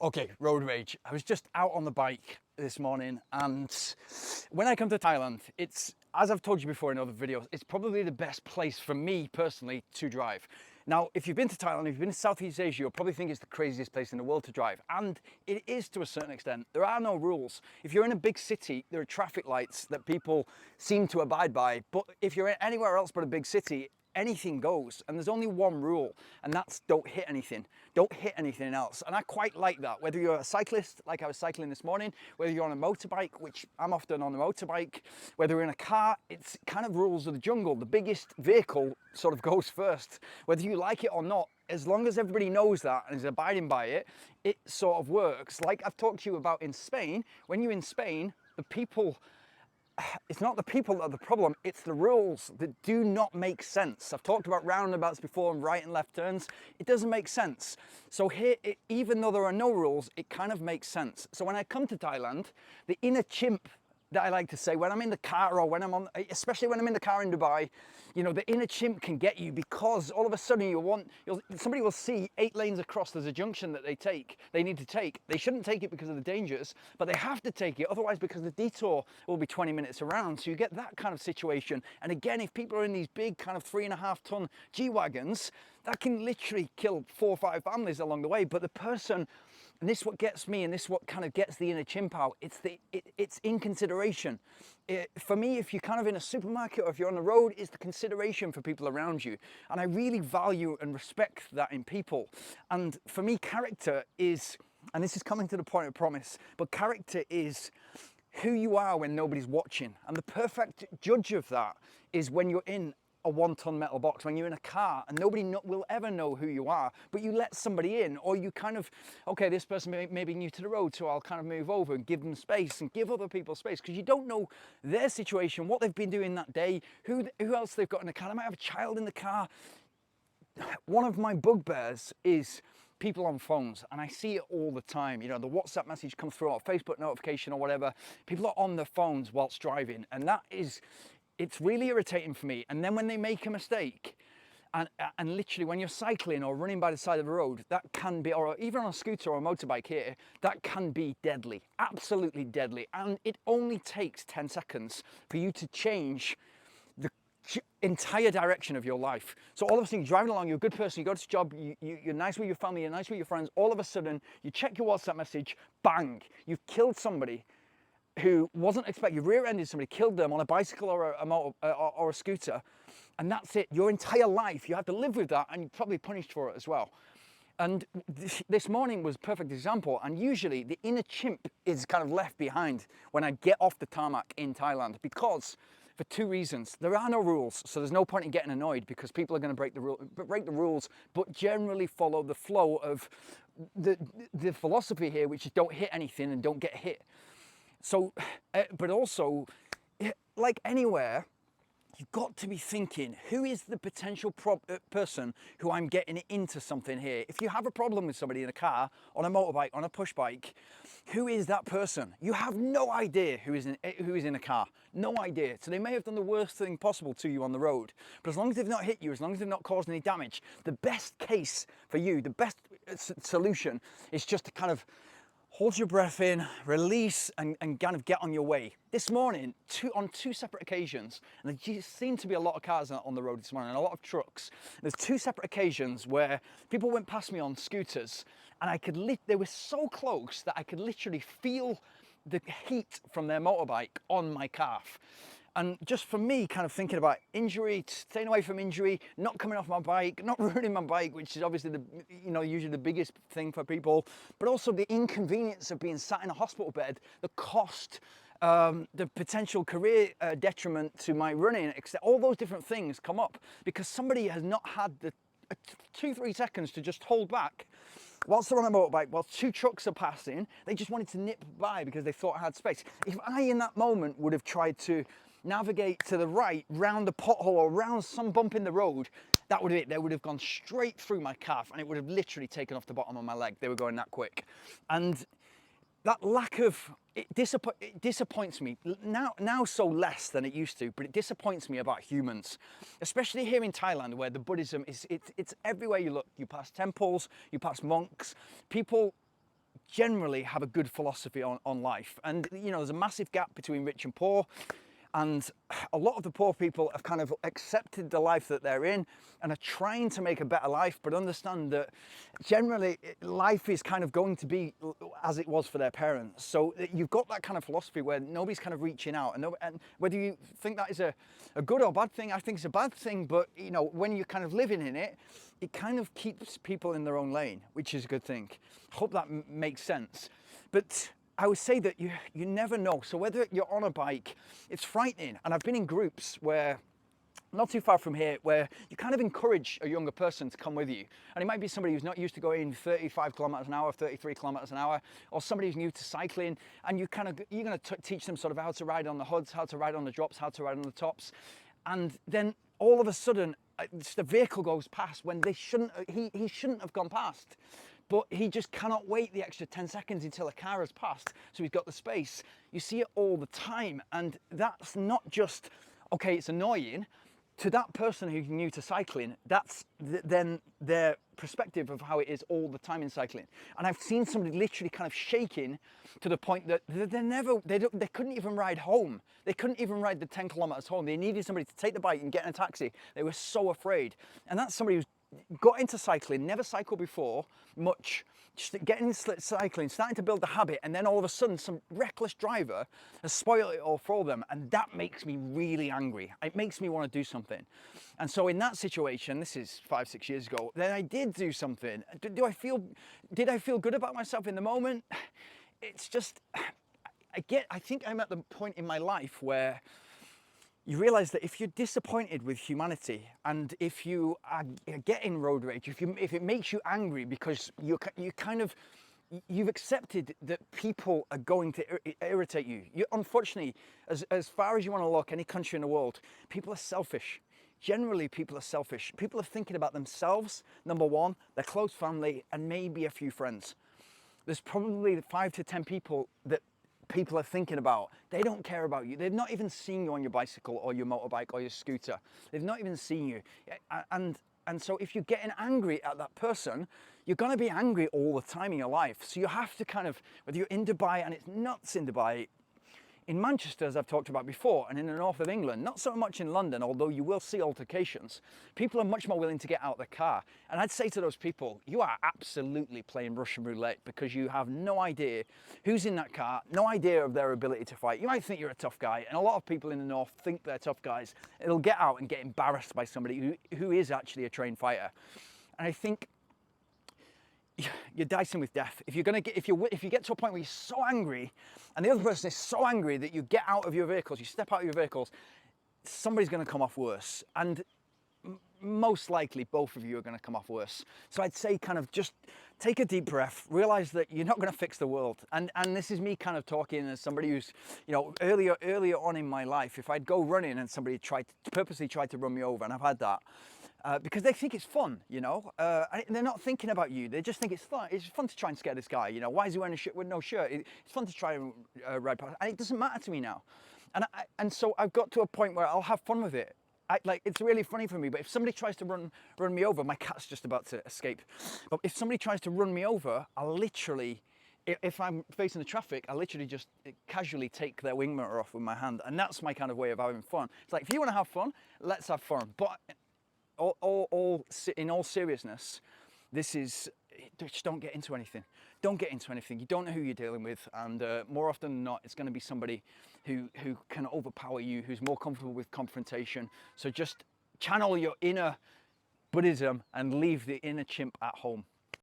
Okay, road rage. I was just out on the bike this morning, and when I come to Thailand, it's, as I've told you before in other videos, it's probably the best place for me personally to drive. Now, if you've been to Thailand, if you've been to Southeast Asia, you'll probably think it's the craziest place in the world to drive. And it is to a certain extent. There are no rules. If you're in a big city, there are traffic lights that people seem to abide by. But if you're anywhere else but a big city, anything goes, and there's only one rule, and that's don't hit anything. Don't hit anything else. And I quite like that. Whether you're a cyclist, like I was cycling this morning, whether you're on a motorbike, which I'm often on a motorbike, whether you're in a car, it's kind of rules of the jungle. The biggest vehicle sort of goes first. Whether you like it or not, as long as everybody knows that and is abiding by it, it sort of works. Like I've talked to you about in Spain, when you're in Spain, the people, it's not the people that are the problem, it's the rules that do not make sense. I've talked about roundabouts before and right and left turns. It doesn't make sense. So here, even though there are no rules, it kind of makes sense. So when I come to Thailand, the inner chimp that I like to say, when I'm in the car or when I'm on, especially when I'm in the car in Dubai, you know, the inner chimp can get you because all of a sudden somebody will see 8 lanes across, there's a junction that they need to take. They shouldn't take it because of the dangers, but they have to take it, otherwise because the detour will be 20 minutes around. So you get that kind of situation. And again, if people are in these big kind of 3.5-ton G-Wagons, that can literally kill 4 or 5 families along the way. But the person, and this is what gets me, and this is what kind of gets the inner chimp out, it's in consideration. For me, if you're kind of in a supermarket or if you're on the road, it's the consideration for people around you. And I really value and respect that in people. And for me, character is, and this is coming to the point of promise, but character is who you are when nobody's watching. And the perfect judge of that is when you're in a 1-ton metal box, when you're in a car and nobody will ever know who you are, but you let somebody in, or you kind of, okay, this person may be new to the road, so I'll kind of move over and give them space and give other people space, because you don't know their situation, what they've been doing that day, who else they've got in the car. They might have a child in the car. One of my bugbears is people on phones, and I see it all the time. You know, the WhatsApp message comes through, or Facebook notification or whatever. People are on their phones whilst driving, and it's really irritating for me. And then when they make a mistake, and literally when you're cycling or running by the side of the road, that can be, or even on a scooter or a motorbike here, that can be deadly, absolutely deadly. And it only takes 10 seconds for you to change the entire direction of your life. So all of a sudden, you're driving along, you're a good person, you go to your job, you're nice with your family, you're nice with your friends, all of a sudden, you check your WhatsApp message, bang, you've killed somebody who wasn't expecting, you rear-ended somebody, killed them on a bicycle or a scooter, and that's it. Your entire life, you have to live with that, and you're probably punished for it as well. And this morning was a perfect example, and usually the inner chimp is kind of left behind when I get off the tarmac in Thailand, because for 2 reasons. There are no rules, so there's no point in getting annoyed because people are going to break the rules, but generally follow the flow of the philosophy here, which is don't hit anything and don't get hit. So, but also, like anywhere, you've got to be thinking, who is the potential person who I'm getting into something here? If you have a problem with somebody in a car, on a motorbike, on a push bike, who is that person? You have no idea who is in a car. No idea. So they may have done the worst thing possible to you on the road. But as long as they've not hit you, as long as they've not caused any damage, the best case for you, the best solution is just to kind of hold your breath in, release, and kind of get on your way. This morning, on two separate occasions, and there seemed to be a lot of cars on the road this morning, and a lot of trucks. There's 2 separate occasions where people went past me on scooters, and they were so close that I could literally feel the heat from their motorbike on my calf. And just for me, kind of thinking about injury, staying away from injury, not coming off my bike, not ruining my bike, which is obviously usually the biggest thing for people, but also the inconvenience of being sat in a hospital bed, the cost, the potential career detriment to my running, all those different things come up because somebody has not had the 2-3 seconds to just hold back. Whilst they're on a motorbike, whilst 2 trucks are passing, they just wanted to nip by because they thought I had space. If I, in that moment, would have tried to navigate to the right, round a pothole or round some bump in the road, that would have it. They would have gone straight through my calf and it would have literally taken off the bottom of my leg. They were going that quick. And that lack of, it disappoints me now so less than it used to, but it disappoints me about humans, especially here in Thailand, where the Buddhism it's everywhere you look. You pass temples, you pass monks, people generally have a good philosophy on life. And you know, there's a massive gap between rich and poor. And a lot of the poor people have kind of accepted the life that they're in and are trying to make a better life, but understand that generally life is kind of going to be as it was for their parents. So you've got that kind of philosophy where nobody's kind of reaching out. And whether you think that is a good or bad thing, I think it's a bad thing. But you know, when you're kind of living in it, it kind of keeps people in their own lane, which is a good thing. Hope that makes sense. But I would say that you never know. So whether you're on a bike, it's frightening. And I've been in groups where, not too far from here, where you kind of encourage a younger person to come with you. And it might be somebody who's not used to going 35 kilometers an hour, 33 kilometers an hour, or somebody who's new to cycling, and you're going to teach them sort of how to ride on the hoods, how to ride on the drops, how to ride on the tops. And then all of a sudden, the vehicle goes past when he shouldn't have gone past. But he just cannot wait the extra 10 seconds until a car has passed, so he's got the space. You see it all the time, and that's not just, okay, it's annoying. To that person who's new to cycling, that's then their perspective of how it is all the time in cycling. And I've seen somebody literally kind of shaking to the point that they couldn't even ride home. They couldn't even ride the 10 kilometers home. They needed somebody to take the bike and get in a taxi. They were so afraid. And that's somebody who's got into cycling, never cycled before, much, just getting into cycling, starting to build the habit, and then all of a sudden some reckless driver has spoiled it all for them, and that makes me really angry. It makes me want to do something. And so in that situation, this is 5-6 years ago, then I did do something. Did I feel good about myself in the moment? It's just, I think I'm at the point in my life where you realize that if you're disappointed with humanity, and if you are getting road rage, if it makes you angry because you've accepted that people are going to irritate you. Unfortunately, as far as you want to look, any country in the world, people are selfish. Generally, people are selfish. People are thinking about themselves, number one, their close family, and maybe a few friends. There's probably 5 to 10 people that people are thinking about. They don't care about you. They've not even seen you on your bicycle or your motorbike or your scooter. They've not even seen you. And so if you're getting angry at that person, you're going to be angry all the time in your life. So you have to kind of, whether you're in Dubai and it's nuts in Dubai, in Manchester, as I've talked about before, and in the north of England, not so much in London, although you will see altercations, people are much more willing to get out of the car. And I'd say to those people, you are absolutely playing Russian roulette, because you have no idea who's in that car, no idea of their ability to fight. You might think you're a tough guy, and a lot of people in the north think they're tough guys. It'll get out and get embarrassed by somebody who is actually a trained fighter. And I think you're dicing with death. If you get to a point where you're so angry, and the other person is so angry that you get out of your vehicles, you step out of your vehicles, somebody's going to come off worse, and most likely both of you are going to come off worse. So I'd say kind of just take a deep breath, realize that you're not going to fix the world. And this is me kind of talking as somebody who's, you know, earlier on in my life, if I'd go running and somebody purposely tried to run me over, and I've had that. Because they think it's fun, you know, and they're not thinking about you. They just think it's fun. It's fun to try and scare this guy, you know. Why is he wearing a shirt with no shirt? It's fun to try and ride past, and it doesn't matter to me now. And so I've got to a point where I'll have fun with it. It's really funny for me. But if somebody tries to run me over, my cat's just about to escape. But if somebody tries to run me over, I'll literally, if I'm facing the traffic, I literally just casually take their wing mirror off with my hand, and that's my kind of way of having fun. It's like, if you want to have fun, let's have fun. But in all seriousness, this is, just don't get into anything. Don't get into anything. You don't know who you're dealing with, and more often than not, it's going to be somebody who can overpower you, who's more comfortable with confrontation. So just channel your inner Buddhism and leave the inner chimp at home.